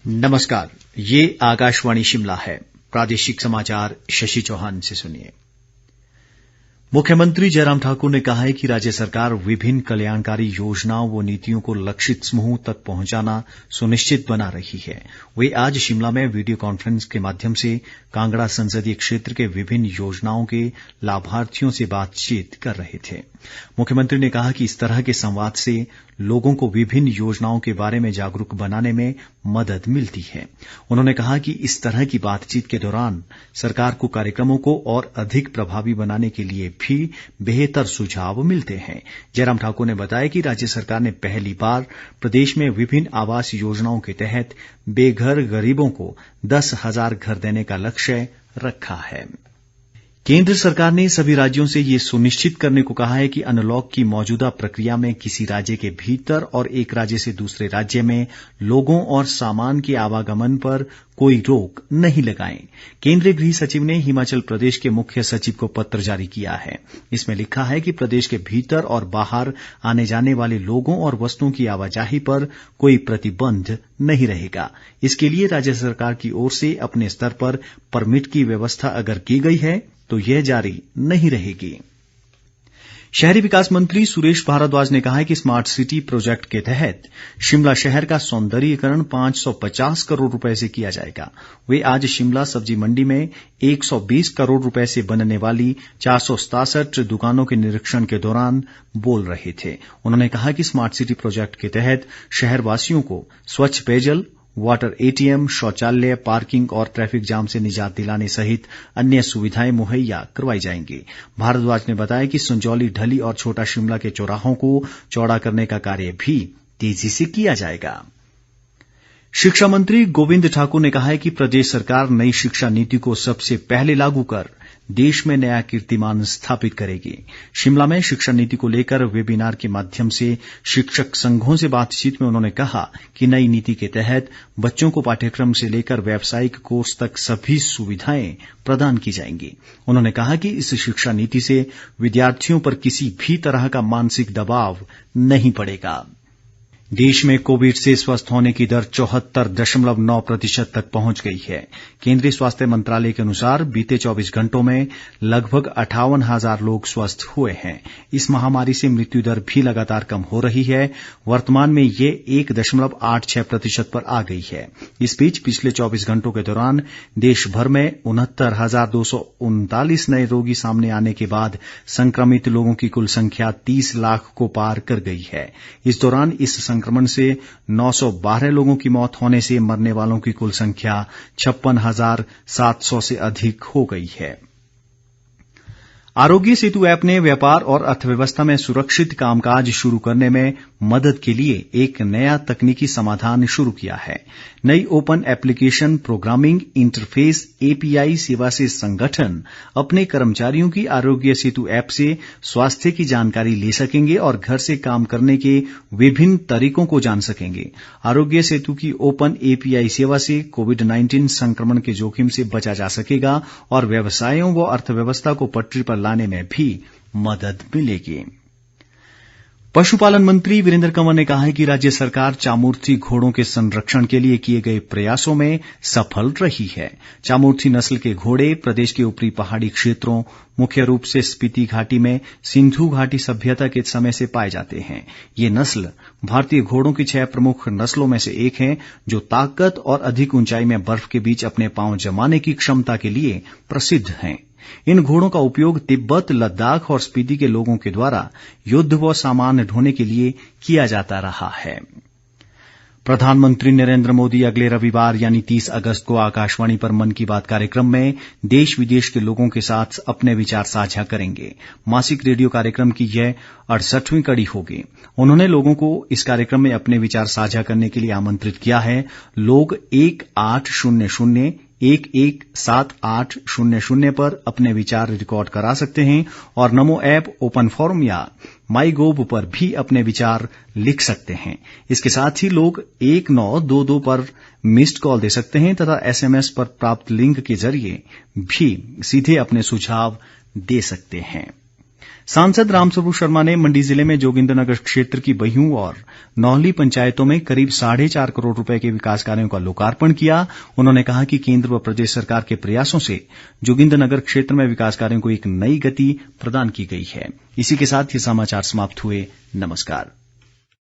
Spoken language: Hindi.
नमस्कार, ये आकाशवाणी शिमला है। प्रादेशिक समाचार शशि चौहान से सुनिए। मुख्यमंत्री जयराम ठाकुर ने कहा है कि राज्य सरकार विभिन्न कल्याणकारी योजनाओं व नीतियों को लक्षित समूह तक पहुंचाना सुनिश्चित बना रही है। वे आज शिमला में वीडियो कॉन्फ्रेंस के माध्यम से कांगड़ा संसदीय क्षेत्र के विभिन्न योजनाओं के लाभार्थियों से बातचीत कर रहे थे। मुख्यमंत्री ने कहा कि इस तरह के संवाद से लोगों को विभिन्न योजनाओं के बारे में जागरूक बनाने में मदद मिलती है। उन्होंने कहा कि इस तरह की बातचीत के दौरान सरकार को कार्यक्रमों को और अधिक प्रभावी बनाने के लिए भी बेहतर सुझाव मिलते हैं। जयराम ठाकुर ने बताया कि राज्य सरकार ने पहली बार प्रदेश में विभिन्न आवास योजनाओं के तहत बेघर गरीबों को 10,000 घर देने का लक्ष्य रखा है। केंद्र सरकार ने सभी राज्यों से ये सुनिश्चित करने को कहा है कि अनलॉक की मौजूदा प्रक्रिया में किसी राज्य के भीतर और एक राज्य से दूसरे राज्य में लोगों और सामान के आवागमन पर कोई रोक नहीं लगाएं। केंद्रीय गृह सचिव ने हिमाचल प्रदेश के मुख्य सचिव को पत्र जारी किया है। इसमें लिखा है कि प्रदेश के भीतर और बाहर आने जाने वाले लोगों और वस्तुओं की आवाजाही पर कोई प्रतिबंध नहीं रहेगा। इसके लिए राज्य सरकार की ओर से अपने स्तर पर परमिट की व्यवस्था अगर की गई है तो यह जारी नहीं रहेगी। शहरी विकास मंत्री सुरेश भारद्वाज ने कहा है कि स्मार्ट सिटी प्रोजेक्ट के तहत शिमला शहर का सौंदर्यीकरण 550 करोड़ रुपए से किया जाएगा। वे आज शिमला सब्जी मंडी में 120 करोड़ रुपए से बनने वाली 467 दुकानों के निरीक्षण के दौरान बोल रहे थे। उन्होंने कहा कि स्मार्ट सिटी प्रोजेक्ट के तहत शहरवासियों को स्वच्छ पेयजल, वाटर एटीएम, शौचालय, पार्किंग और ट्रैफिक जाम से निजात दिलाने सहित अन्य सुविधाएं मुहैया करवाई जाएंगी। भारद्वाज ने बताया कि संजौली, ढली और छोटा शिमला के चौराहों को चौड़ा करने का कार्य भी तेजी से किया जाएगा। शिक्षा मंत्री गोविंद ठाकुर ने कहा है कि प्रदेश सरकार नई शिक्षा नीति को सबसे पहले लागू कर देश में नया कीर्तिमान स्थापित करेगी। शिमला में शिक्षा नीति को लेकर वेबिनार के माध्यम से शिक्षक संघों से बातचीत में उन्होंने कहा कि नई नीति के तहत बच्चों को पाठ्यक्रम से लेकर व्यावसायिक कोर्स तक सभी सुविधाएं प्रदान की जाएंगी। उन्होंने कहा कि इस शिक्षा नीति से विद्यार्थियों पर किसी भी तरह का मानसिक दबाव नहीं पड़ेगा। देश में कोविड से स्वस्थ होने की दर 74.9% तक पहुंच गई है। केंद्रीय स्वास्थ्य मंत्रालय के अनुसार बीते 24 घंटों में लगभग 58,000 लोग स्वस्थ हुए हैं। इस महामारी से मृत्यु दर भी लगातार कम हो रही है। वर्तमान में ये 1.86% पर आ गई है। इस बीच पिछले 24 घंटों के दौरान देश भर में 69,239 नए रोगी सामने आने के बाद संक्रमित लोगों की कुल संख्या 30 लाख को पार कर गई है। इस दौरान इस संक्रमण से 912 लोगों की मौत होने से मरने वालों की कुल संख्या 56,700 से अधिक हो गई है। आरोग्य सेतु ऐप ने व्यापार और अर्थव्यवस्था में सुरक्षित कामकाज शुरू करने में मदद के लिए एक नया तकनीकी समाधान शुरू किया है। नई open application programming interface API सेवा से संगठन अपने कर्मचारियों की आरोग्य सेतु ऐप से स्वास्थ्य की जानकारी ले सकेंगे और घर से काम करने के विभिन्न तरीकों को जान सकेंगे। आरोग्य सेतु की ओपन API सेवा से कोविड-19 संक्रमण के जोखिम से बचा जा सकेगा और व्यवसायों व अर्थव्यवस्था को पटरी पर लाने में भी मदद मिलेगी। पशुपालन मंत्री वीरेंद्र कंवर ने कहा है कि राज्य सरकार चामूर्थी घोड़ों के संरक्षण के लिए किए गए प्रयासों में सफल रही है। चामूर्थी नस्ल के घोड़े प्रदेश के ऊपरी पहाड़ी क्षेत्रों, मुख्य रूप से स्पीति घाटी में सिंधु घाटी सभ्यता के समय से पाए जाते हैं। ये नस्ल भारतीय घोड़ों की 6 प्रमुख नस्लों में से एक है, जो ताकत और अधिक ऊंचाई में बर्फ के बीच अपने पांव जमाने की क्षमता के लिए प्रसिद्ध हैं। इन घोड़ों का उपयोग तिब्बत, लद्दाख और स्पीति के लोगों के द्वारा युद्ध व सामान ढोने के लिए किया जाता रहा है। प्रधानमंत्री नरेंद्र मोदी अगले रविवार यानी 30 अगस्त को आकाशवाणी पर मन की बात कार्यक्रम में देश विदेश के लोगों के साथ अपने विचार साझा करेंगे। मासिक रेडियो कार्यक्रम की यह 68वीं कड़ी होगी। उन्होंने लोगों को इस कार्यक्रम में अपने विचार साझा करने के लिए आमंत्रित किया है। लोग 1800-117800 पर अपने विचार रिकॉर्ड करा सकते हैं और नमो ऐप, ओपन फोरम या माई गोव पर भी अपने विचार लिख सकते हैं। इसके साथ ही लोग 1922 पर मिस्ड कॉल दे सकते हैं तथा SMS पर प्राप्त लिंक के जरिए भी सीधे अपने सुझाव दे सकते हैं। सांसद रामस्वरूप शर्मा ने मंडी जिले में जोगिन्द्रनगर क्षेत्र की बहियूं और नौली पंचायतों में करीब 4.5 करोड़ रुपए के विकास कार्यों का लोकार्पण किया। उन्होंने कहा कि केंद्र व प्रदेश सरकार के प्रयासों से जोगिन्द्रनगर क्षेत्र में विकास कार्यों को एक नई गति प्रदान की गई है। इसी के साथ ये समाचार समाप्त हुए। नमस्कार।